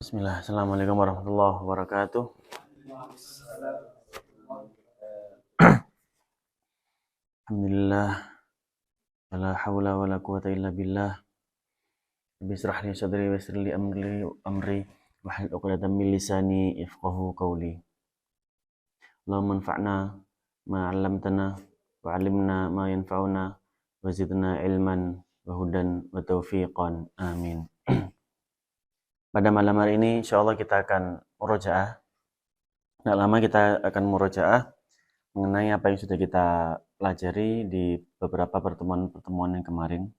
Bismillah. Assalamualaikum warahmatullahi wabarakatuh. Alhamdulillah. Wala hawla wala quwata illa billah. Rabbi israh li sadri wa yassir li amri wahlul 'uqdatam min lisani yafqahu qawli. Allahumma anfa'na ma 'allamtana wa 'allimna ma yanfa'una wa zidna ilman wa hudan wa taufiqan. Amin. Pada malam hari ini insyaallah kita akan murojaah. Nggak lama kita akan murojaah mengenai apa yang sudah kita pelajari di beberapa pertemuan-pertemuan yang kemarin.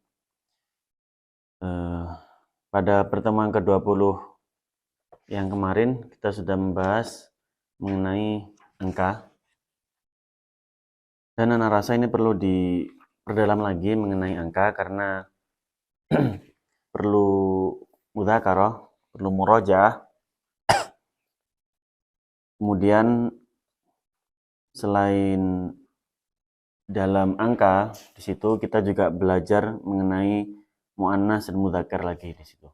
Pada pertemuan ke-20 yang kemarin kita sudah membahas mengenai angka, dan ana rasa ini perlu diperdalam lagi mengenai angka karena perlu mudzakarah, perlu murojaah. Kemudian selain dalam angka, di situ kita juga belajar mengenai muannas dan mudzakkar lagi di situ.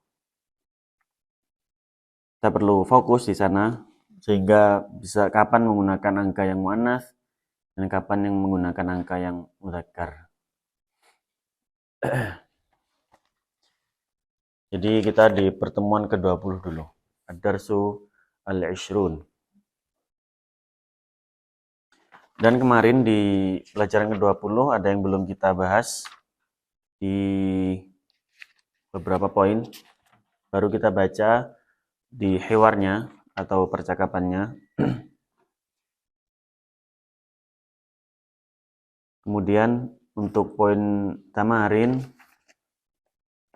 Kita perlu fokus di sana sehingga bisa kapan menggunakan angka yang muannas dan kapan yang menggunakan angka yang mudzakkar. Jadi kita di pertemuan ke-20 dulu. Ad-darsu al-'ishrun. Dan kemarin di pelajaran ke-20 ada yang belum kita bahas di beberapa poin. Baru kita baca di hiwarnya atau percakapannya. Kemudian untuk poin tamarin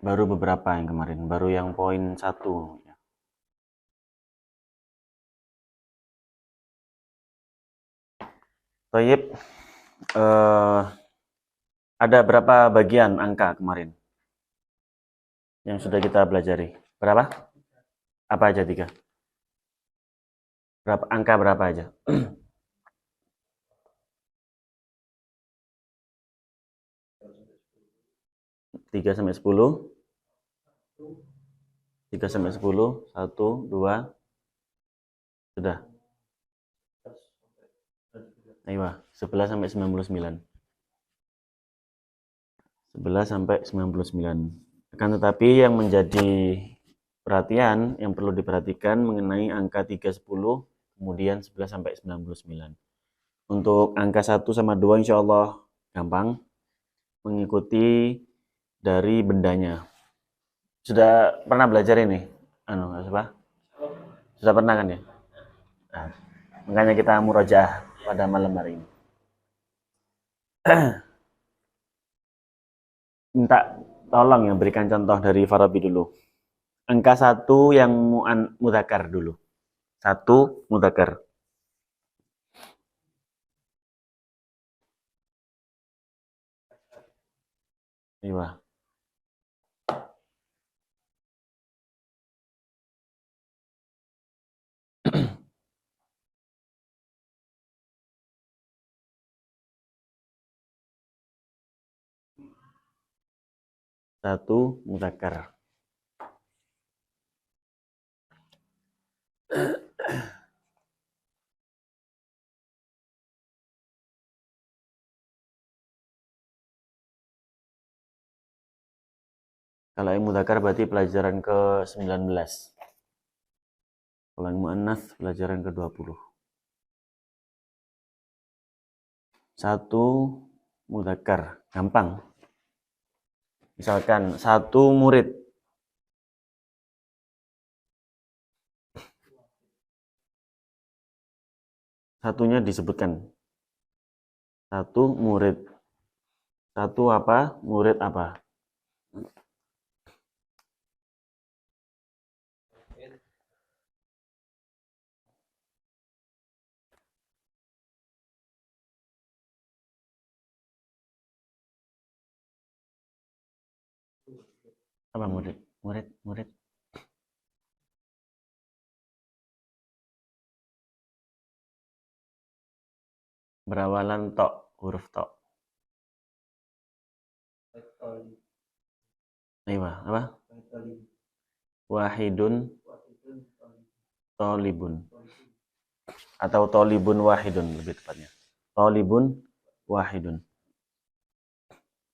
baru beberapa yang kemarin, baru yang poin 1. Toyib, ada berapa bagian angka kemarin yang sudah kita pelajari? Berapa? Apa aja 3? Berapa angka berapa aja? 3 sampai 10. 3 sampai 10, 1, 2. Sudah. Ayo, 11 sampai 99. 11 sampai 99. Akan tetapi yang menjadi perhatian, yang perlu diperhatikan mengenai angka 3, 10, kemudian 11 sampai 99. Untuk angka 1 sama 2 insya Allah gampang, mengikuti dari bendanya. Sudah pernah belajar ini? Sudah pernah kan ya? Nah, makanya kita murojaah pada malam hari ini. Minta tolong ya berikan contoh dari Farabi dulu. Angka 1 yang mudzakkar dulu. 1 mudzakkar. Iya. Satu mudzakkar. Kalau yang mudzakkar berarti pelajaran ke-19. Kalau yang muannats pelajaran ke-20. 1 mudzakkar, gampang. Misalkan 1 murid. Satunya disebutkan. 1 murid. 1 apa? Murid apa? Apa murid? Murid. Berawalan tok, huruf tok. Ayo, apa? Wahidun Tolibun. Atau tolibun wahidun lebih tepatnya. Tolibun wahidun.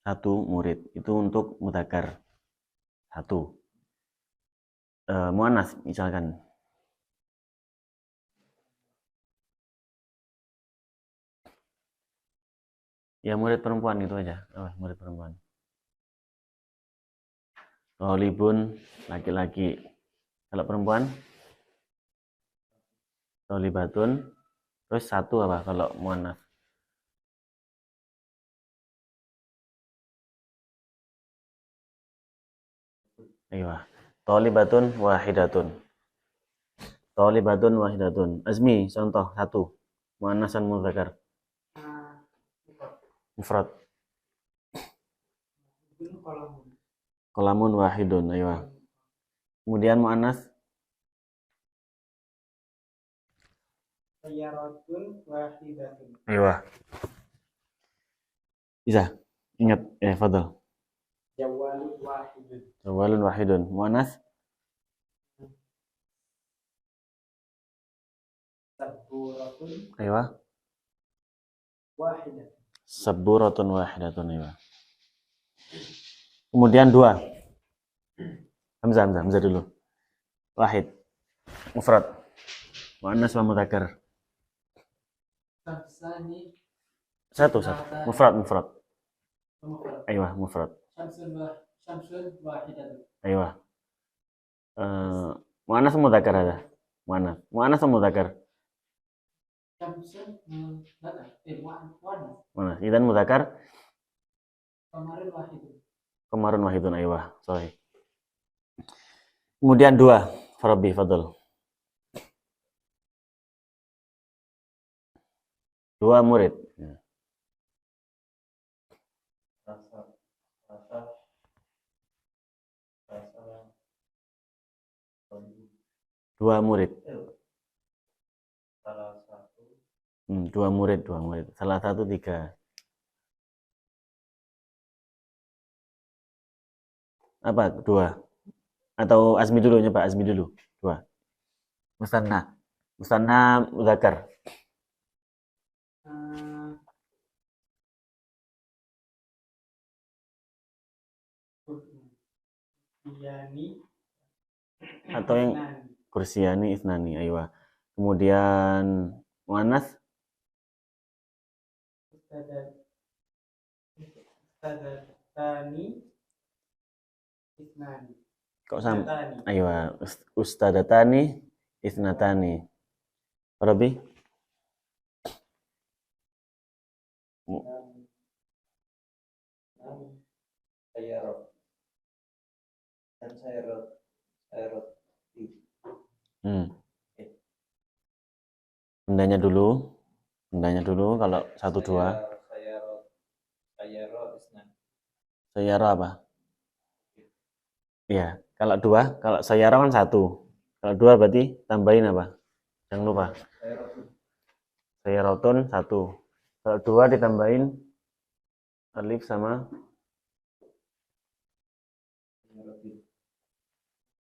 Satu murid. Itu untuk mudzakkar. Satu. Muannas misalkan. Ya murid perempuan itu aja. Oh, murid perempuan. Tolibun laki-laki. Kalau perempuan tolibatun. Terus satu apa kalau muannas? Iya. Tolibatun wahidatun. Tolibatun wahidatun. Azmi contoh satu. Muannasan mudzakkar. Mufrad. Kolamun wahidun. Ayo. Kemudian muannas sayyaratun wahidatun. Ayo. Bisa. Ingat fadal. Jawalun wahidun. Jawalun wahidun. Muannas Saburatun Ayo. wahidatun. Saburatun wahidatun. Ayo. Kemudian dua. Hamzah dulu. Wahid. Mufrad. Muannas wa mudzakkar. Samsani Satu. Mufrad. Ayo, mufrad. Syamsun wahidatun. Ayo. Muannas mudzakkar ada. Muannas mudzakkar. Syamsun Muannas. Idzan mudzakkar. Qamarun wahidun. Qamarun wahidun. Ayo. Sahih. Kemudian dua. Farabi fadl. Dua murid. Dua murid. Dua murid. Salah satu tiga. Apa? Dua. Atau Azmi dulu, nyoba Azmi dulu. Dua. Musanna mudzakkar. Yani Atau yang kursiyani isnani. Ayo. Kemudian muannas Ustadatani isnani. kok sama? Ayo. Ustadatani isnatani. Rabi? Sayyarot. Dan sayyarot. Bendanya dulu kalau satu dua. Sayyara apa? Iya, kalau dua, kalau sayyara kan satu. Kalau dua berarti tambahin apa? Jangan lupa. Sayyaratun satu. Kalau dua ditambahin alif sama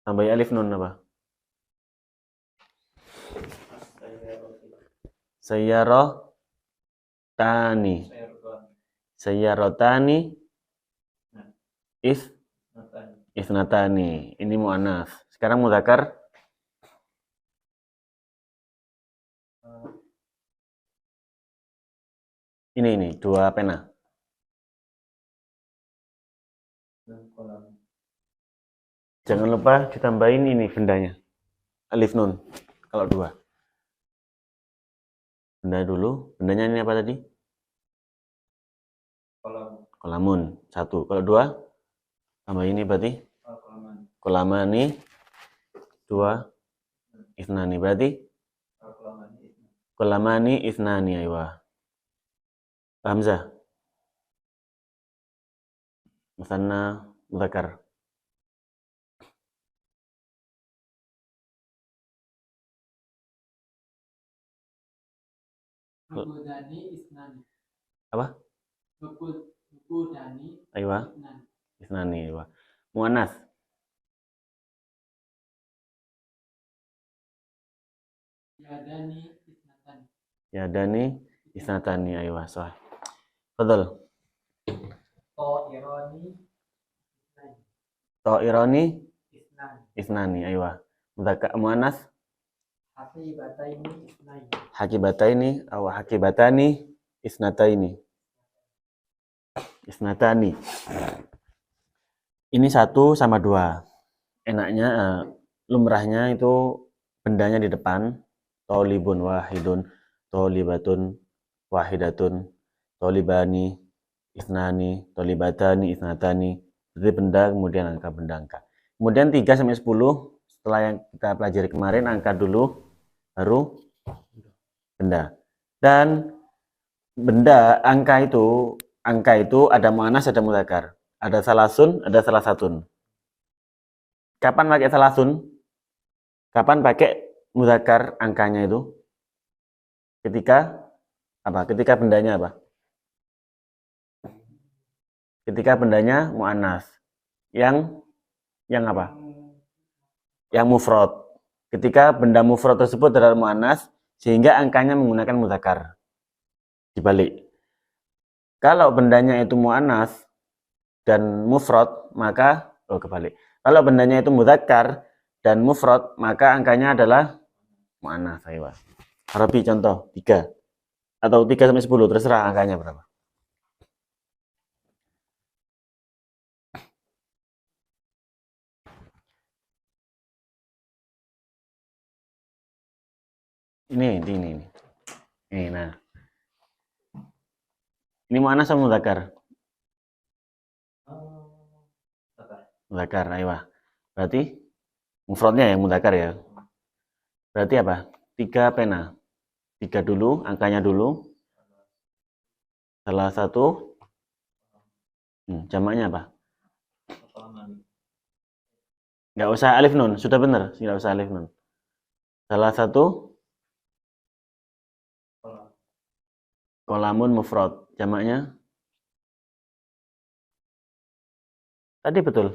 tambahin alif nun apa? Sayyarotani isnatani. Ini muannas. Sekarang mudzakkar ini dua pena. Jangan lupa ditambahin ini bendanya. Alif nun. Kalau dua. Benda dulu. Bendanya ini apa tadi? Kolamun. Satu. Kalau dua? Tambah ini berarti? Kolamani. Dua. Isnani. Berarti? Kolamani isnani. Aywa. Hamzah. Musanna mudzakkar. Nukudani isnani. Apa? Nukudani Aywa. Isnani. Aywa. Muannas. Yadani isnatani. Yadani isnatani. Aywa, sahih. Fadal. Ta'irani isnani. Ta'irani Isnani. isnani. Aywa. Mudzakkar muannas Hakibataini isnani. hakibataini atau hakibatani isnataini. Isnatani. Ini 1 sama 2. Enaknya lumrahnya itu bendanya di depan. Tolibun wahidun, tolibatun wahidatun, tolibani isnani, tolibatani isnatani. Jadi benda kemudian angka benda. Kemudian 3 sampai 10 setelah yang kita pelajari kemarin angka dulu baru benda. Dan benda angka itu ada muannas ada mudzakkar. Ada salasun, ada salasatun. Kapan pakai salasun? Kapan pakai mudzakkar angkanya itu? Ketika apa? Ketika bendanya apa? Ketika bendanya muannas. Yang apa? Yang mufrad. Ketika benda mufrad tersebut adalah muannas sehingga angkanya menggunakan mudzakkar. Dibalik. Kalau bendanya itu muannas dan mufrad, maka kebalik. Kalau bendanya itu mudzakkar dan mufrad, maka angkanya adalah muannas. Aywa. Arabi contoh 3 atau 3 sampai 10 terserah angkanya berapa. Ini. Nah. Ini muannas sama mudzakkar? Mudzakkar, aywa. Berarti mufradnya yang mudzakkar ya. Berarti apa? 3 pena. 3 dulu, angkanya dulu. Salah satu jamaknya apa? Nggak usah alif nun, sudah benar, nggak usah alif nun. Salah satu kolamun mufrad, jamaknya tadi betul.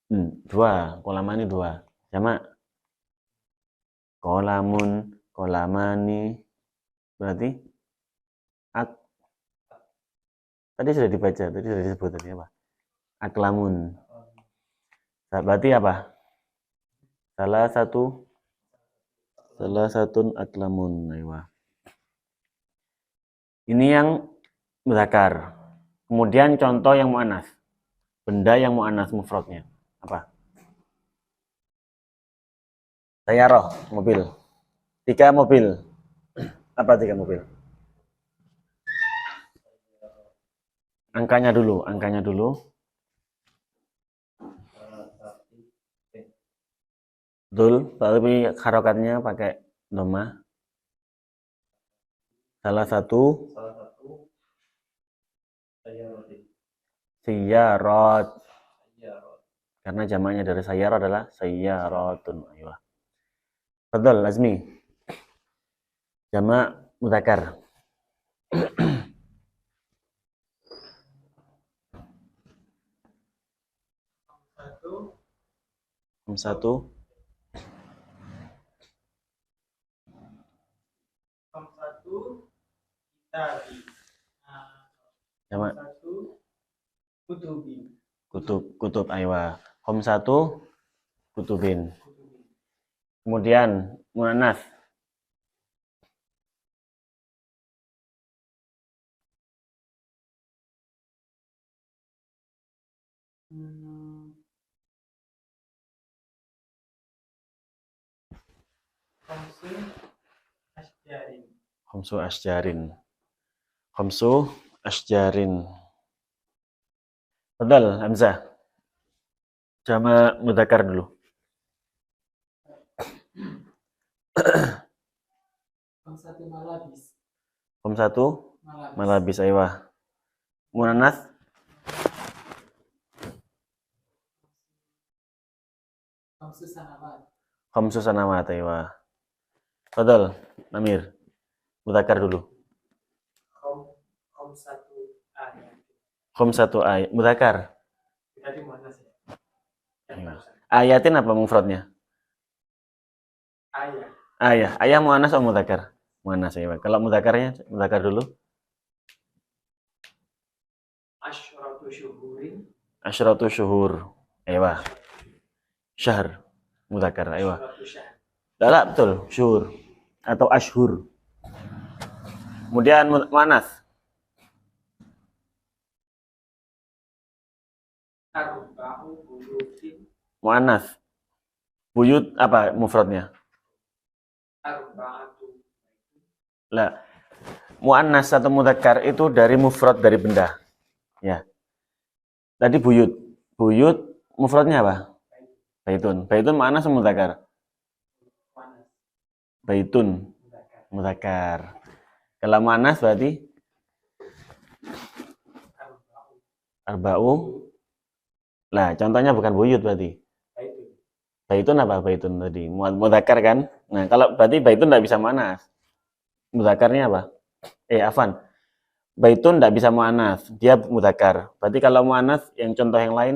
2, kolamani 2. Jamak kolamun, kolamani. Berarti tadi sudah dibaca, tadi sudah disebut tadi apa? Aklamun. Berarti apa? Salah satun aklamun. Aywa. Ini yang mudzakkar. Kemudian contoh yang muannas. Benda yang muannas mufradnya. Apa? Sayyarah, mobil. 3 mobil. Apa 3 mobil? Angkanya dulu. Betul, tapi harokatnya pakai dhamma. Salah satu sayyarat. Karena jamaknya dari sayyarah adalah sayyaratun. Aywa. Fadhal Azmi. Jamak mudzakkar. Satu. Jamak kutub aywa. Satu kutubin. Kemudian muannas khamsu asjarin. Fadhal Hamzah. Jamak mudzakkar dulu. Satu malabis aywa. Muannas khamsu sanawat aywa. Fadhal Namir. Mudzakkar dulu. Satu ayat mudzakkar. Ayatin apa mufradnya? Ayah. Ayah. Ayah muannas atau mudzakkar? Muannas ya. Kalau mudzakarnya, mudzakkar dulu. Asyratu syuhurin. Asyratu syuhur. Aywa. Syahr. Mudzakkar. Aywa. Asyratu syahr. Tidak, betul. Syuhur. Atau ashur. Kemudian muannas. Arba'u buyutin. Muannas. Buyut apa mufradnya? Arba'atu. Lah, muannas atau mudzakkar itu dari mufrad dari benda. Ya. Tadi buyut. Buyut mufradnya apa? Baitun. Baitun muannas atau mudzakkar? Muannas. Baitun. Mudzakkar. Mudzakkar. Kalau muannas berarti Arba'u. arba'u. Lah, contohnya bukan buyut berarti. Baitun. Baitun apa? Baitun tadi. Mudzakkar kan? Nah, kalau berarti baitun tidak bisa muannas. Mudzakarnya apa? Afan. Baitun tidak bisa muannas, dia mudzakkar. Berarti kalau muannas yang contoh yang lain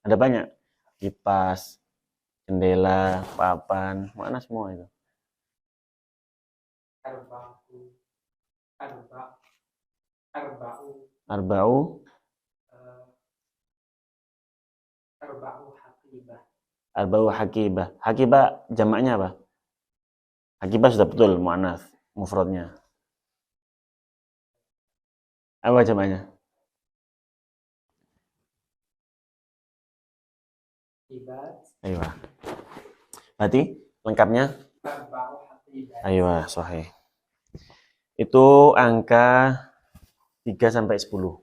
ada banyak. Kipas, jendela, papan, muannas semua itu. Arba'u. Arba'u. Arba'u. Arba'u haqibah. Arba'u hakibah. Hakibah jamaknya apa? Hakibah sudah betul muannas, mufradnya. Apa jamaknya? Ibat. Ayo. Berarti lengkapnya? Arba'u haqibah. Ayo, sahih. Itu angka 3 sampai 10.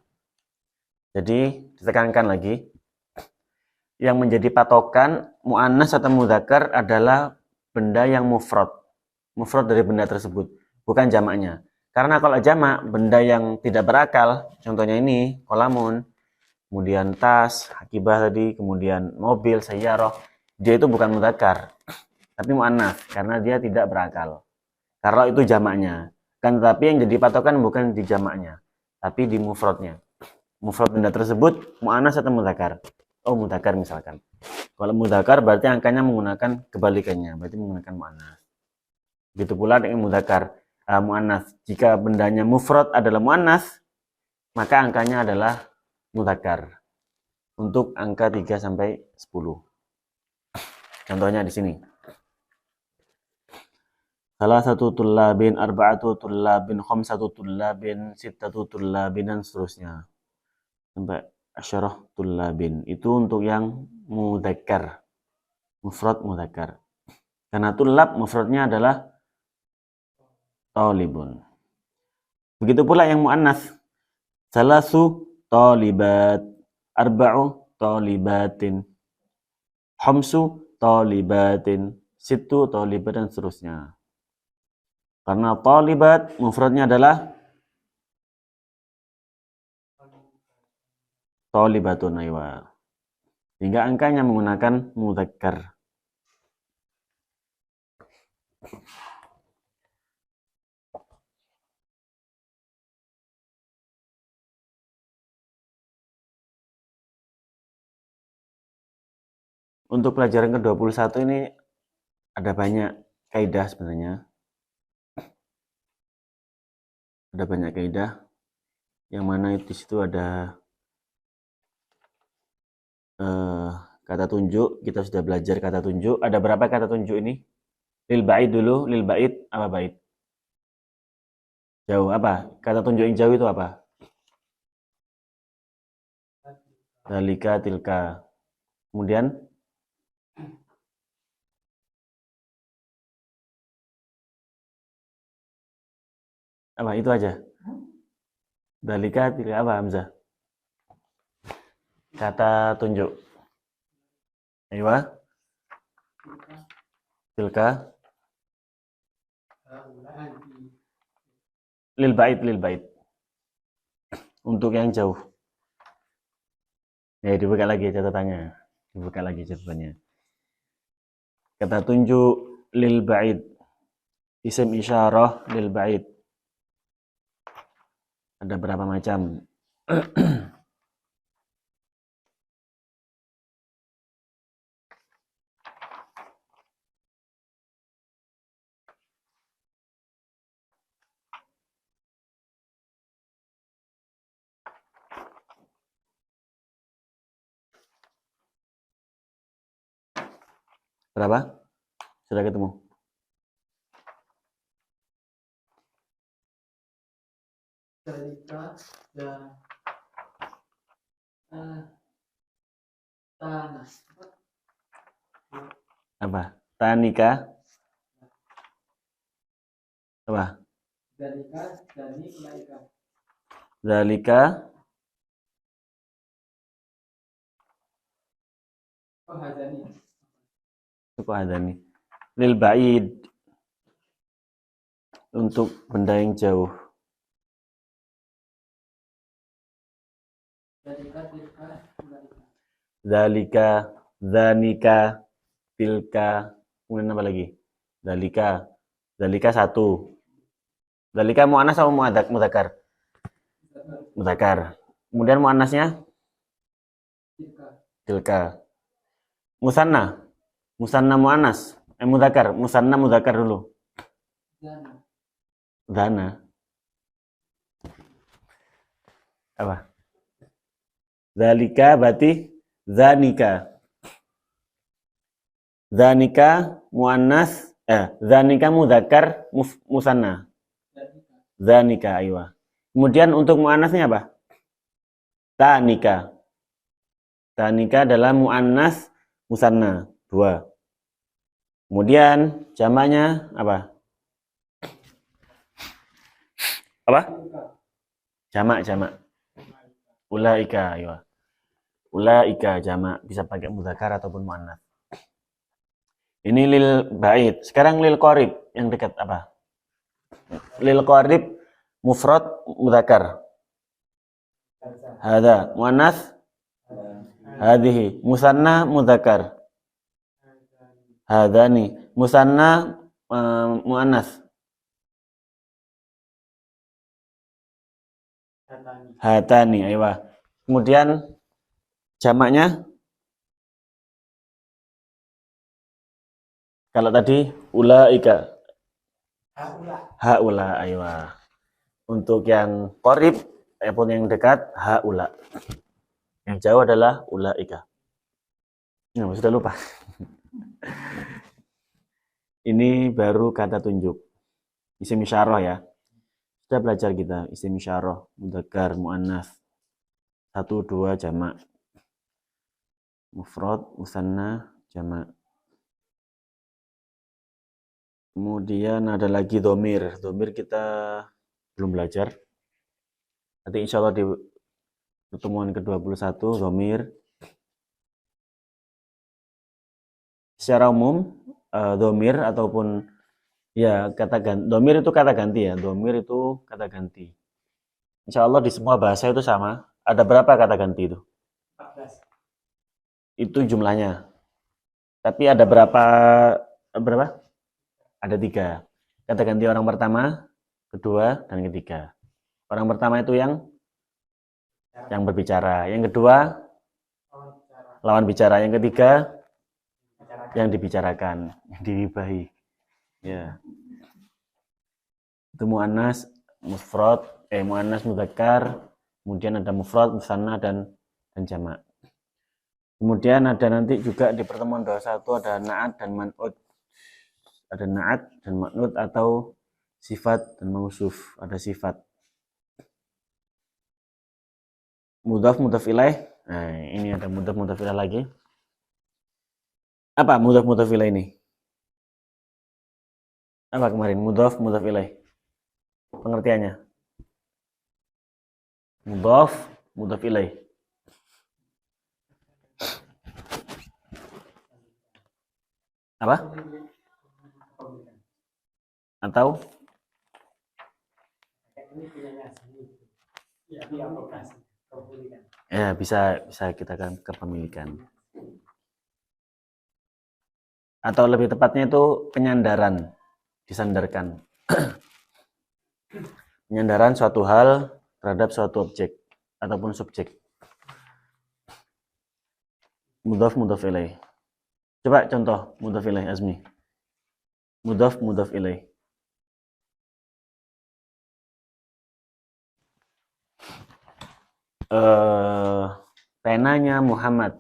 Jadi ditekankan lagi, yang menjadi patokan muannas atau mudzakkar adalah benda yang mufrad. Mufrad dari benda tersebut, bukan jamaknya. Karena kalau jamak, benda yang tidak berakal, contohnya ini, kolamun, kemudian tas, hakibah tadi, kemudian mobil, sayyarah, dia itu bukan mudzakkar, tapi muannas karena dia tidak berakal. Karena itu jamaknya. Kan tetapi yang jadi patokan bukan di jamaknya, tapi di mufradnya. Mufrad benda tersebut muannas atau mudzakkar? Oh, mudzakkar misalkan. Kalau mudzakkar berarti angkanya menggunakan kebalikannya, berarti menggunakan muannas. Begitu pula dengan mudzakkar, muannas. Jika bendanya mufrad adalah muannas, maka angkanya adalah mudzakkar. Untuk angka 3 sampai 10. Contohnya di sini. Salah satu tullabin, arba'atu tullabin, khamsatu tullabin, sittatu tullabin, dan seterusnya. Sampai asyarah tullabin. Itu untuk yang mudzakkar. Mufrad mudzakkar. Karena tullab mufradnya adalah talibun. Begitu pula yang muannas. Salasu talibat, arba'u talibatin, khamsu talibatin, sittu talibat, dan seterusnya. Karena talibat mufradnya adalah talibatun, aywa. Hingga angkanya menggunakan mudzakkar. Untuk pelajaran ke-21 ini ada banyak kaidah sebenarnya. Ada banyak kaidah yang mana di situ ada kata tunjuk. Kita sudah belajar kata tunjuk. Ada berapa kata tunjuk ini? Lil ba'id dulu. Lil ba'id apa ba'id? Jauh apa? Kata tunjuk yang jauh itu apa? Dalika, tilka. Kemudian apa? Itu aja. Dalika, tilka apa, Hamzah? Kata tunjuk. Ayo. Tilka. Lil ba'id, lil ba'id. Untuk yang jauh. Ya, dibuka lagi catatannya. Dibuka lagi catatannya. Kata tunjuk lil ba'id. Isim isyarah lil ba'id. Ada berapa macam? Berapa? Sudah ketemu? Dalika dan tanah. Apa? Tanika? Apa? Dalika, dani, laika. Zalika? Oh, hadani. Itu hadani. Lil ba'id. Untuk benda yang jauh. Dalika, tilka, laika. Zalika, zanika, tilka. Kemudian apa lagi? Zalika. Zalika satu. Zalika mu'annas atau mudzakkar? Mudzakkar. Kemudian mu'annasnya? Tilka, Tilka. Musanna. Musanna mu'annas. Mudzakkar. Musanna mudzakkar dulu. dana. Dana. Apa? Zalika berarti zanika. Zanika muannas zanika mudzakkar musanna. Dalika, Zanika aywa. Kemudian untuk muannasnya apa? Tanika. Tanika adalah muannas musanna, dua. Kemudian jamaknya apa? Apa? tilka, Jamak. Ulaika aywa. Ulaika jamak, bisa pakai mudzakkar ataupun muannas. Ini lil ba'id. Sekarang lil qarib yang dekat apa? Lil qarib mufrad mudzakkar. Hada muannas hadhihi musanna mudzakkar. Hadani musanna muannas. hadani. Hatani aywa. Kemudian jamaknya kalau tadi ulaika Haula, haula aywa. Untuk yang qarib ataupun yang dekat haula. Yang jauh adalah ulaika. Nah, sudah lupa. Ini baru kata tunjuk. Isim isyarah ya. Sudah belajar kita isim isyarah, mudzakkar, muannas. 1 2 jamak. Mufrad, musanna, jamak. Kemudian ada lagi dhamir. Dhamir kita belum belajar. Nanti insya Allah di pertemuan ke-21 dhamir. Secara umum dhamir ataupun ya kata ganti. Dhamir itu kata ganti ya. Dhamir itu kata ganti. Insya Allah di semua bahasa itu sama. Ada berapa kata ganti itu? 14. Itu jumlahnya. Tapi ada berapa? Ada 3. Kata ganti orang pertama, kedua, dan ketiga. Orang pertama itu yang berbicara. Yang kedua, lawan bicara. Yang ketiga, yang dibicarakan, yang dihibahi. Ya. Itu muannas, mufrad, muannas mudzakkar, kemudian ada mufrad, musanna dan jamak. Kemudian ada nanti juga di pertemuan 21 ada na'at dan man'ut. Ada na'at dan man'ut atau sifat dan mausuf. Ada sifat. Mudhaf mudhaf ilaih. Nah, ini ada mudhaf mudhaf ilaih lagi. Apa mudhaf mudhaf ilaih ini? Apa kemarin mudhaf mudhaf ilaih? Pengertiannya. Mudhaf mudhaf ilaih. Apa? Atau ya bisa kita kan kepemilikan. Atau lebih tepatnya itu penyandaran, disandarkan. Penyandaran suatu hal terhadap suatu objek ataupun subjek. Mudhaf mudhaf ilaih. Coba contoh mudhaf ilaih Azmi. Mudhaf mudhaf ilaih. Penanya Muhammad.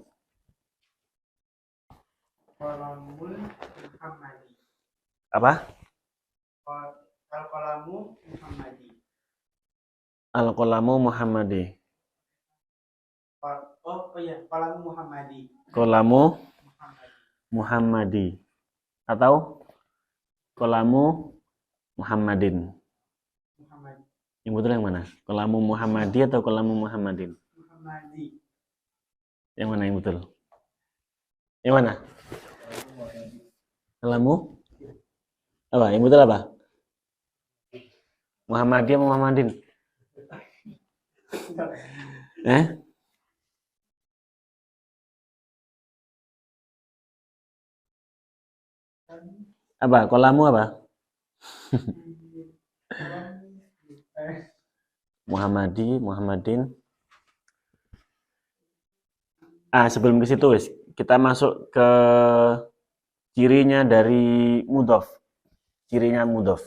Qalamul Muhammadi. Apa? Al-qalamu Muhammadi. Al-qalamu Muhammadi. Oh iya, qalamu Muhammadi. Qalamu Muhammadi. Muhammadi. Atau qalamu Muhammadin. Muhammadi. Yang betul yang mana? Qalamu Muhammadi atau qalamu Muhammadin? Muhammadi. Yang mana yang betul? Yang mana? Qalamu? Apa? Yang betul apa? Muhammadi atau Muhammadin? Apa? Qalamu apa? Muhammadi, Muhammadin. Sebelum ke situ, kita masuk ke cirinya dari mudhof. Cirinya mudhof.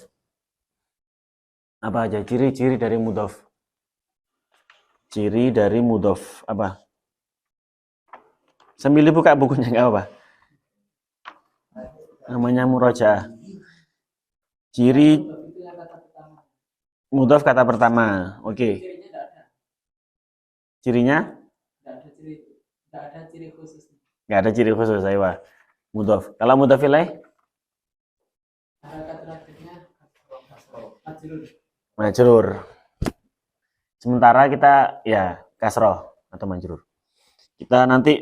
Apa aja ciri-ciri dari mudhof? Ciri dari mudhof apa? Sambil buka bukunya nggak apa? Namanya murojaah. Ciri mudhof kata pertama. Oke. Cirinya? Nggak ada ciri khusus. Nggak ada ciri khusus, saya. Mudhof. Kalau mudhof ilaih? Harakat terakhirnya majrur. Majrur. Sementara kita ya kasroh atau majrur. Kita nanti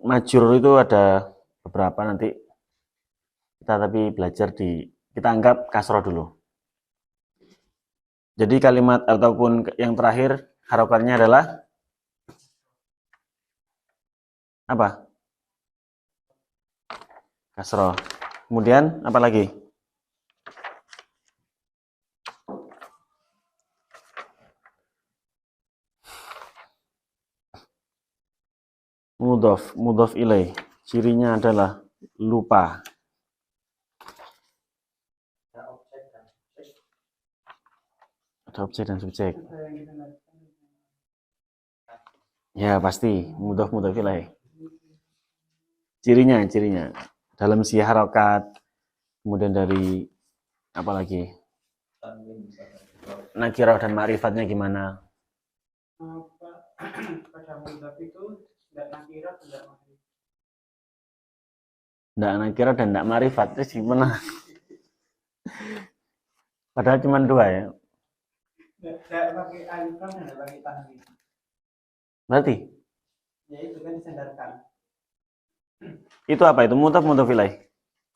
majrur itu ada beberapa nanti. Kita tapi belajar kita anggap kasroh dulu. Jadi kalimat ataupun yang terakhir harokatnya adalah apa? Kasroh. Kemudian apa lagi? Mudhof ilaih. Cirinya adalah lupa. Ada objek dan subjek. Ya pasti mudhof ilaih. Cirinya dalam si harokat, kemudian dari apa lagi? Nakirah dan ma'rifatnya gimana? Pada mudhof itu tidak nakirah, tidak ma'rifat. Tidak nakirah dan tidak ma'rifat itu gimana? Padahal cuma dua ya. Tidak pakai alif lam dan tidak pakai tanwin. Berarti? Ya itu kan disandarkan. Itu apa itu? Mudhof ilaih.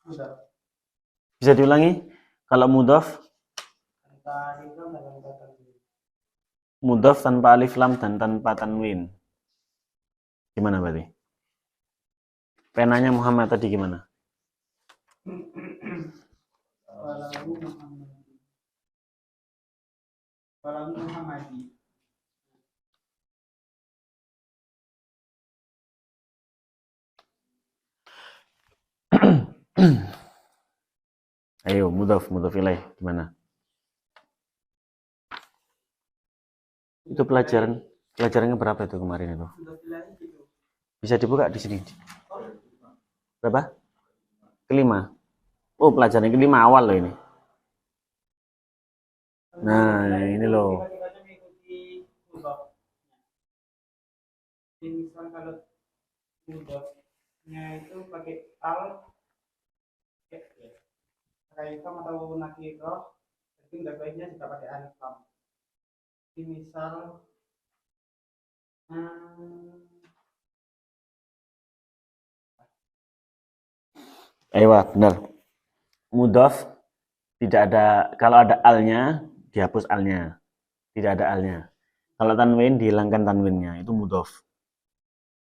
Mudhof. Bisa diulangi? Kalau mudhof? Tanpa alif lam dan tanpa tanwin. Mudhof tanpa alif lam dan tanpa tanwin. Gimana berarti? Penanya Muhammad tadi gimana? Qalamu Muhammadi. Ayo, mudhof ilaih gimana? Itu pelajarannya berapa itu kemarin itu? Bisa dibuka di sini. Berapa? Kelima. Oh, pelajaran kelima awal loh ini. Nah, ini loh. Misal kalau mudhofnya itu pakai al, kaifam atau nakirah, itu nggak baiknya juga pakai alif lam. Misal Ayo, benar. Mudhof tidak ada, kalau ada alnya dihapus alnya, tidak ada alnya. Kalau tanwin dihilangkan tanwinnya, itu mudhof.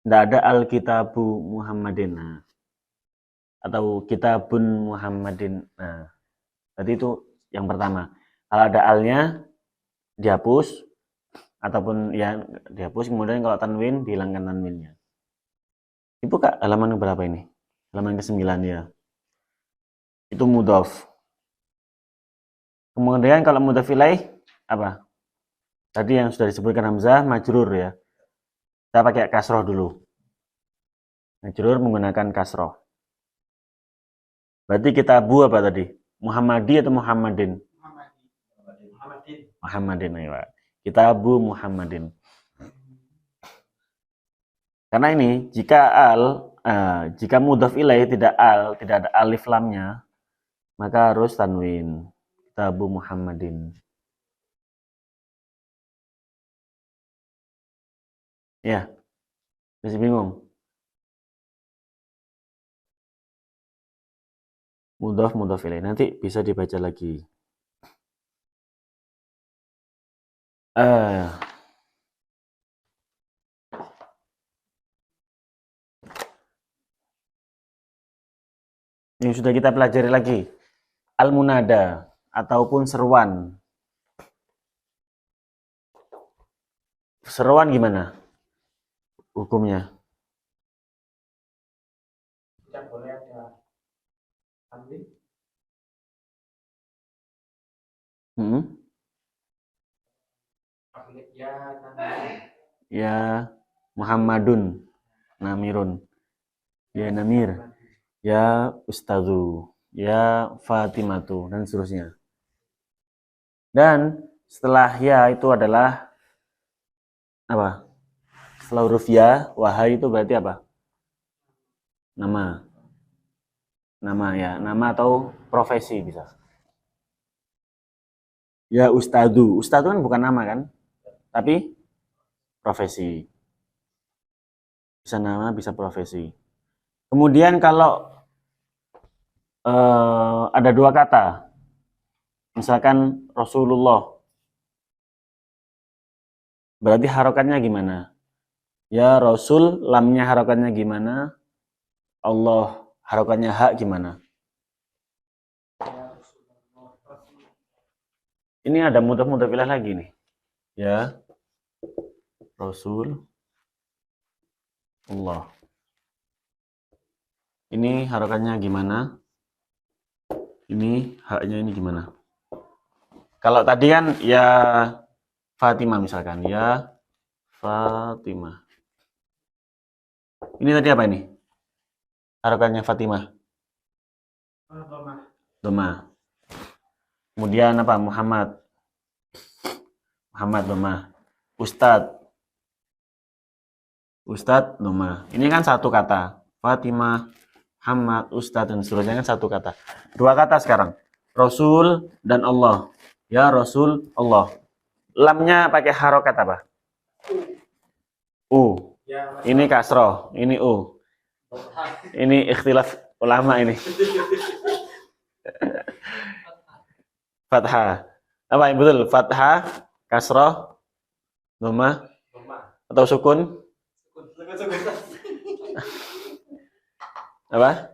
Tidak ada al-kitabu Muhammadin, atau kitabun Muhammadin. Nah, berarti itu yang pertama. Kalau ada alnya dihapus, ataupun ya dihapus, kemudian kalau tanwin dihilangkan tanwinnya. Dibuka halaman berapa ini? Halaman ke-9 ya. Itu mudhof. Kemudian kalau mudhof ilaih apa? Tadi yang sudah disebutkan hamzah majrur ya. Kita pakai kasroh dulu. Majrur menggunakan kasroh. Berarti kitabu apa tadi? Muhammadi atau Muhammadin? Muhammadin. Muhammadin, ayo. Kitabu Muhammadin. Karena ini jika mudhaf ilaih tidak ada alif lamnya, maka harus tanwin. Kitabu Muhammadin. Ya, masih bingung? Mudhaf ilaih. Nanti bisa dibaca lagi. Ini sudah kita pelajari lagi. Al-munada ataupun seruan. Seruan gimana hukumnya? Tidak boleh ada tanwin. Ya, tanwin. Ya Muhammadun, Namirun. Ya Namir. Ya Ustazu, ya Fatimatu, dan seterusnya. Dan setelah ya itu adalah apa? Setelah huruf ya, wahai itu berarti apa? Nama. Nama ya, nama atau profesi bisa. Ya Ustadu, Ustadu kan bukan nama kan? Tapi profesi. Bisa nama, bisa profesi. Kemudian kalau ada dua kata, misalkan Rasulullah, berarti harokatnya gimana? Ya Rasul, lamnya harokatnya gimana? Allah, harokatnya hak gimana? Ini ada mudhaf ilah lagi nih. Ya Rasul Allah. Ini harokatnya gimana? Ini haknya ini gimana? Kalau tadi kan ya Fatimah misalkan, ya Fatimah. Ini tadi apa ini? Harokatnya Fatimah. Doma. Kemudian apa? Muhammad. Muhammad doma. Ustadz doma. Ini kan satu kata. Fatimah, Muhammad, Ustadz, dan seterusnya kan satu kata. Dua kata sekarang. Rasul dan Allah. Ya Rasul Allah. Lamnya pakai harokat apa? U. Ini kasroh. Ini U. Ini ikhtilaf ulama ini. Fathah. Apa yang betul? Fathah, kasroh, doma, atau sukun? Apa?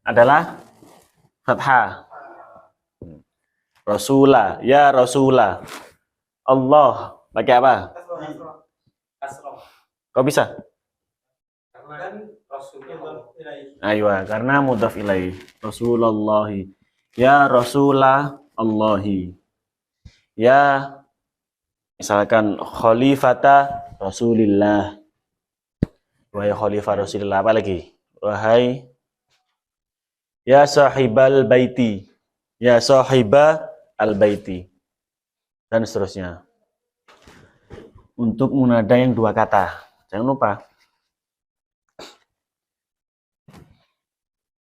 Adalah fathah. Rasulah, ya Rasulah. Allah pakai apa? Kok bisa? Ayo, karena mudhaf ilaih. Rasulullah. Ya Rasulah Allahi. Ya misalkan khalifata Rasulillah. Wahai khalifah Rasulillah, apa lagi? Wahai ya sahibal baiti. Ya sahiba al-baiti. Dan seterusnya. Untuk munada yang dua kata. Jangan lupa.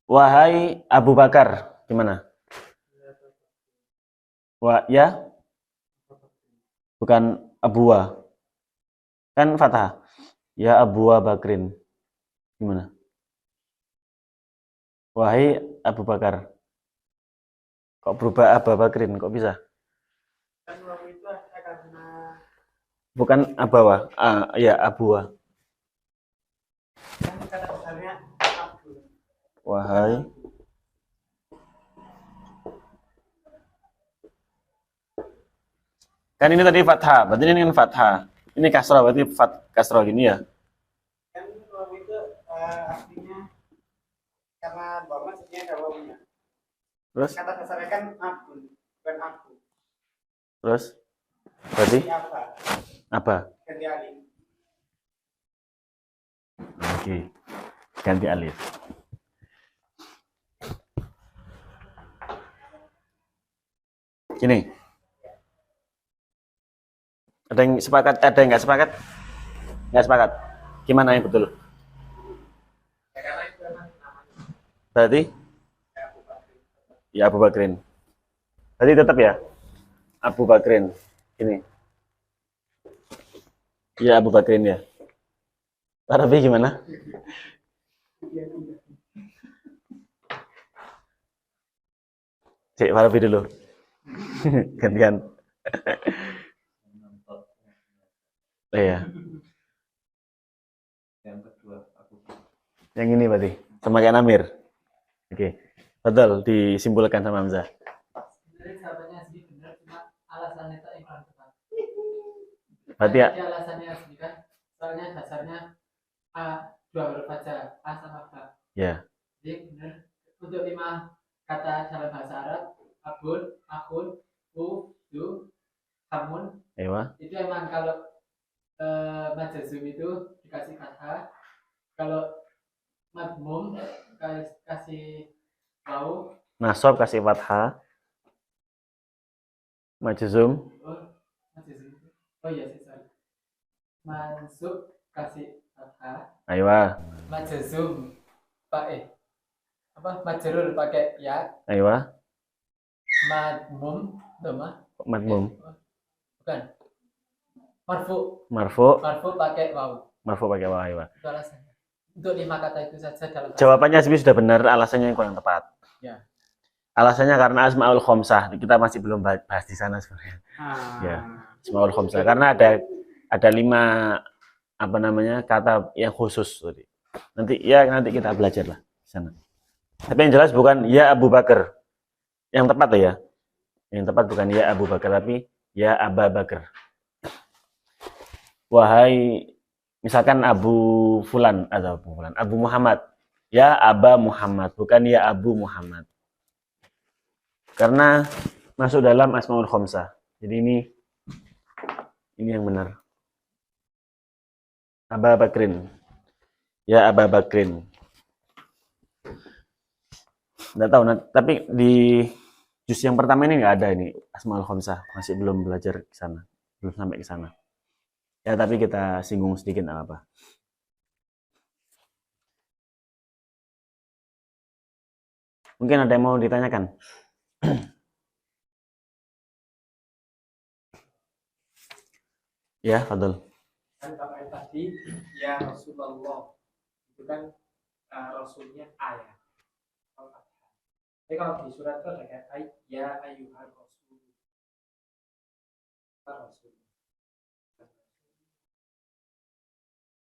Wahai Abu Bakar. Gimana? Ya? Bukan Abuwa. Kan fathah. Ya Abuwa Bakrin. Gimana? Wahai Abu Bakar. Kok berubah Abu Bakrin? Kok bisa? Bukan Abawa. Ya Abuwa. Wahai kan ini tadi fathah, berarti ini kan fathah. Ini kasrah, berarti kasrah gini ya. Kan itu artinya karena dhamma maksudnya ada wawunya. Terus? Kata dasarnya kan abun, bukan aku. Terus? Berarti? Apa? Ganti alif. Oke. Ganti alif. Gini. Ada yang sepakat, ada yang nggak sepakat? Nggak sepakat. Gimana yang betul? Berarti ya Abu Bakrin. Berarti tetap ya Abu Bakrin. Ini. Ya Abu Bakrin ya. Pak Rabi gimana? Cek Pak Rabi dulu. Gantian. Iya. Yang kedua aku. Yang ini berarti sama kayak Namir. Oke. Betul disimpulkan sama Hamzah. Sebenarnya jawabannya sih benar, cuma alasannya itu yang kurang tepat. Berarti ya. Jadi alasannya sih kan, soalnya dasarnya A, dua huruf aja, A sama B. Ya. Jadi benar, untuk 5 kata dalam bahasa Arab, abun, akun, du, hamun, Ewa. itu emang kalau majazum itu dikasih fathah, kalau madmum kasih waw, Nasab kasih fathah. Majzum majazum itu, oh iya sih sorry, mansub kasih fathah, Aywa. majazum pakai apa, majrur pakai ya, Aywa. madmum doma, Madmum. bukan, marfu Marfu pakai waw. pakai waw. Aywa. Itu alasannya. Untuk 5 kata itu saja dalam bahasa Jawabannya sebenarnya sudah benar, alasannya yang kurang tepat. Ya. Alasannya karena Asmaul Khomsah. Kita masih belum bahas di sana sebenarnya. Ya. Asmaul Khomsah karena ada 5 apa namanya kata yang khusus tadi. Nanti kita belajar lah di sana. Tapi yang jelas bukan ya Abu Bakar. Yang tepat tuh ya. Yang tepat bukan ya Abu Bakar tapi ya Aba Bakar. Wahai misalkan Abu Fulan atau Abu Muhammad. Ya Aba Muhammad, bukan ya Abu Muhammad. Karena masuk dalam Asmaul Khomsah. Jadi ini yang benar. Aba Bakrin. Ya Aba Bakrin. Nggak tahu, tapi di juz yang pertama ini nggak ada ini Asmaul Khomsah. Masih belum belajar ke sana. Belum sampai ke sana. Ya, tapi kita singgung sedikit apa. Mungkin ada yang mau ditanyakan? Ya, Fadl. Kan kalau yang tadi ya Rasulullah itu kan Rasulnya A ya. Tapi kalau di surat itu ada kayak ya ayyuhar Rasul. Rasul.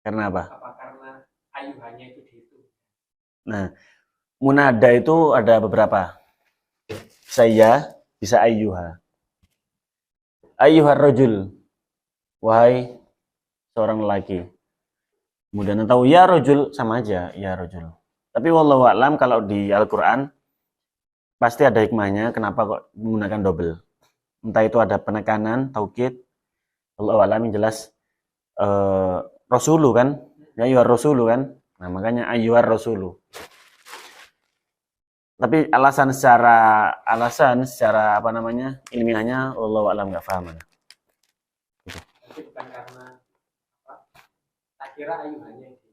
Karena apa? Apa karena ayuhannya itu dihitung? Nah, munada itu ada beberapa. Bisa ya, bisa ayyuha. Ayyuhar rajul. Wahai seorang lelaki. Kemudian tahu ya rajul sama aja, ya rajul. Tapi wallahu a'lam kalau di Al-Qur'an pasti ada hikmahnya kenapa kok menggunakan double. Entah itu ada penekanan, taukid. Wallahu a'lam yang jelas rasulu kan? Ya ayyuhar rasulu kan? Nah, makanya ayyuhar rasulu. Tapi alasan secara apa namanya? Ilmiahnya wallahu a'lam enggak paham. Jadi bukan karena apa? Tak kira ayuhannya itu.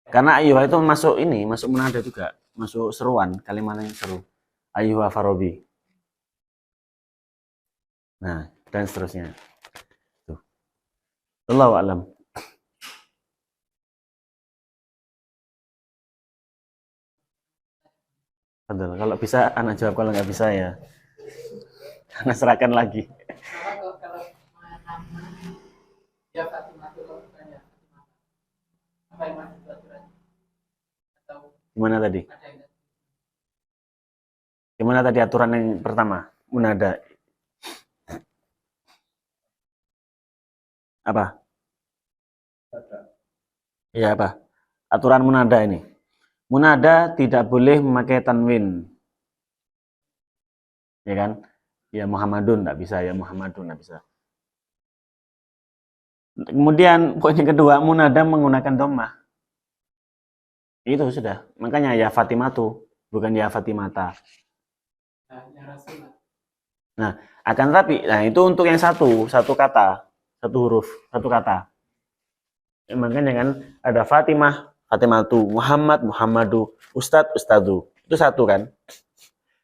Karena ayyuha itu masuk munada juga, masuk seruan, kalimat yang seru. Ayyuha farobi. Nah, dan seterusnya. Tuh. Wallahu a'lam. Betul. Kalau bisa anak jawab, kalau nggak bisa ya anak serahkan lagi. kalau ya Fatimah itu kalau bukannya apa yang masuk aturan atau Gimana tadi? ada yang Gimana tadi aturan yang pertama? Munada. Apa? Iya apa? Aturan munada ini. Munada tidak boleh memakai tanwin. Ya kan? Ya Muhammadun enggak bisa, ya Muhammadun enggak bisa. Kemudian poin yang kedua, munada menggunakan dhammah. Itu sudah. Makanya ya Fatimatu, bukan ya Fatimata. ya Rasulullah. Akan tetapi, nah itu untuk yang satu kata, satu huruf, satu kata. Makanya kan ada Fatimah, Fatimatu, Muhammad, Muhammadu, Ustadz, Ustadu. Itu satu kan.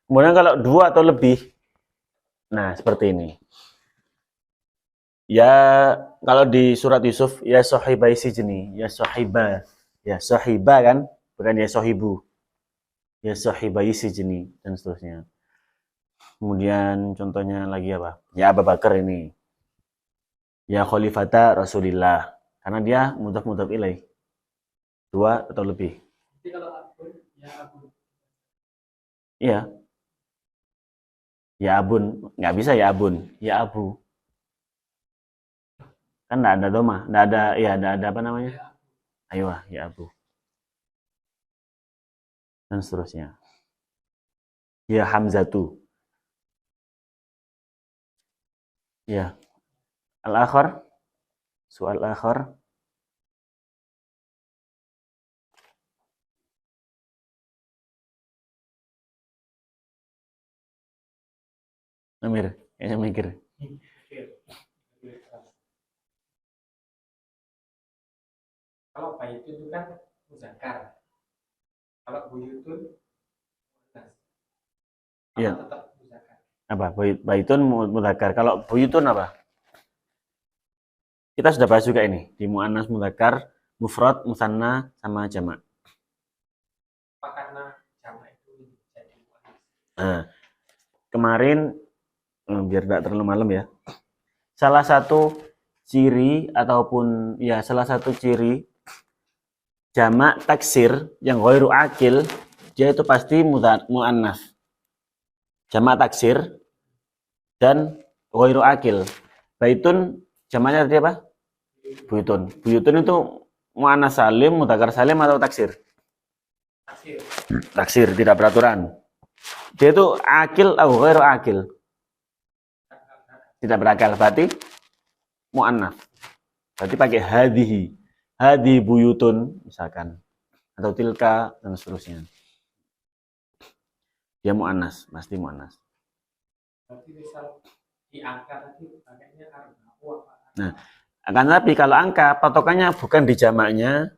Kemudian kalau dua atau lebih, nah seperti ini. Ya, kalau di surat Yusuf, ya sohibai sijni, ya sohiba kan, bukan ya sohibu, ya sohibai sijni, dan seterusnya. Kemudian contohnya lagi apa? Ya Abu Bakar ini. Ya Khalifata Rasulillah. Karena dia mudhaf ilaih. Dua atau lebih. Jadi kalau abun, ya abun. Iya. Ya abun. Nggak bisa ya abun. Ya abu. Kan nggak ada doma. Nggak ada, ya nggak ada apa namanya? Ayo ya abu. Dan seterusnya. Ya Hamzatu. Ya. Al-akhar. Soal akhar. Amir, kayaknya mikir. Kalau baitun itu kan muzakkar. Kalau buyutun muannas. Iya. Tetap muzakkar. Apa? Baitun mudzakkar. Kalau buyutun apa? Kita sudah bahas juga ini di muannas mudzakkar, mufrad, musanna sama jamak. Apa karena jamak itu jadi muannas? Nah, kemarin biar tidak terlalu malam ya. Salah satu ciri ataupun ya salah satu ciri jamak taksir yang ghairu akil dia itu pasti muannas. Jamak taksir dan ghairu akil. Baitun jamaknya tadi apa? Buyutun. Buyutun itu muannas salim, mudzakkar salim atau taksir? Taksir. Taksir, tidak beraturan. Dia itu akil atau ghairu akil? Tidak berakal, berarti mu'annaf. Berarti pakai hadhihi. Hadhi buyutun misalkan atau tilka dan seterusnya. Dia mu'annas, pasti mu'annas. Berarti misal di angka tadi pakainya arba'u apa? Nah, akan tapi kalau angka patokannya bukan di jamaknya,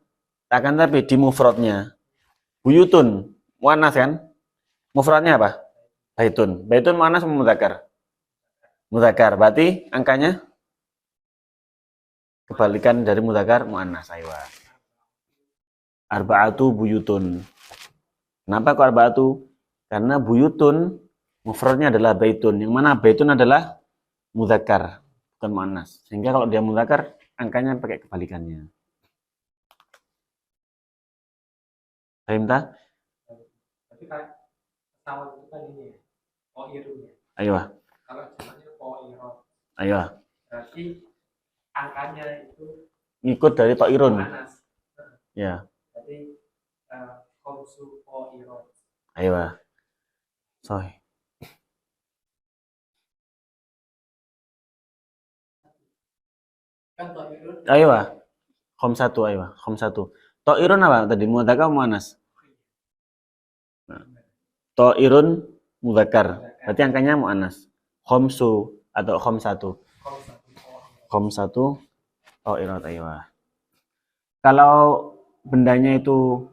akan tapi di mufradnya. Buyutun, mu'annas kan? Mufradnya apa? Baitun. Baitun mu'annas atau mudzakkar? Mudzakkar. Berarti angkanya kebalikan dari mudzakkar muannas. Aywa. Arba'atu buyutun. Kenapa kok arba'atu? Karena buyutun mufradnya adalah baitun. Yang mana baitun adalah mudzakkar, bukan muannas. Sehingga kalau dia mudzakkar, angkanya pakai kebalikannya. Paham tak? Berarti kayak pesawat itu kan ini ya, poirun ya. Aywa. Kalau jamaknya poirot. Aywa. Berarti angkanya itu Ngikut dari ta'irun. muannas. Ya. Berarti khamsu poirot. Aywa. Soy. Kan ta'irun. Aywa. Khamsatu, aywa. Khamsatu. Ta'irun apa tadi? Mudzakkar muannas? Ta'irun mudzakkar. Berarti angkanya muannas. Khamsu atau khamsatu. Khamsatu ta'irat, aywa. Kalau bendanya itu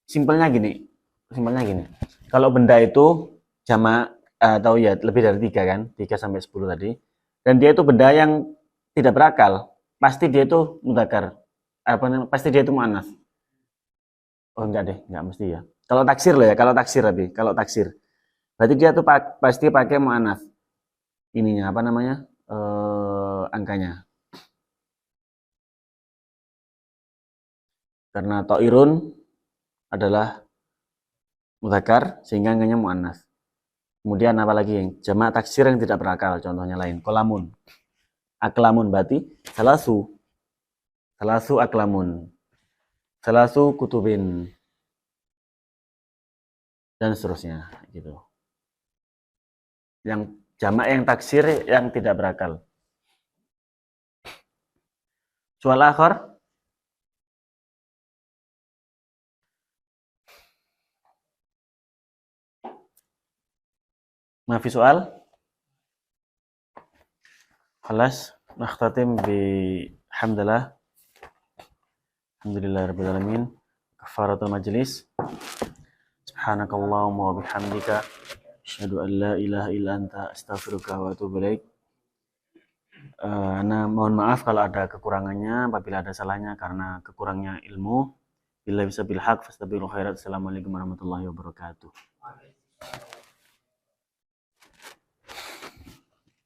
simpelnya gini. Kalau benda itu jamak atau ya lebih dari 3 kan? 3 sampai 10 tadi. Dan dia itu benda yang tidak berakal, pasti dia itu mudzakkar. Pasti dia itu muannas. Oh enggak deh, enggak mesti ya. Kalau taksir loh ya, kalau taksir. Berarti dia tuh pasti pakai muannas. Ininya apa namanya? Angkanya. Karena ta'irun adalah mudzakkar sehingga angkanya muannas. Kemudian apa lagi yang jamak taksir yang tidak berakal, contohnya lain, kolamun. Aklamun berarti salasu aklamun. Salasu kutubin. Dan seterusnya gitu. Yang jamak yang taksir yang tidak berakal. Soal akhir. Mafi soal? خلاص نختتم بحمد الله الحمد لله رب العالمين كفارة المجلس سبحانك اللهم وبحمدك أشهد أن لا إله إلا أنت أستغفرك وأتوب إليك. Nah, mohon maaf kalau ada kekurangannya, apabila ada salahnya karena kekurangnya ilmu. Bila bisa bilhaq fastabiqul khairat. Assalamualaikum warahmatullahi wabarakatuh.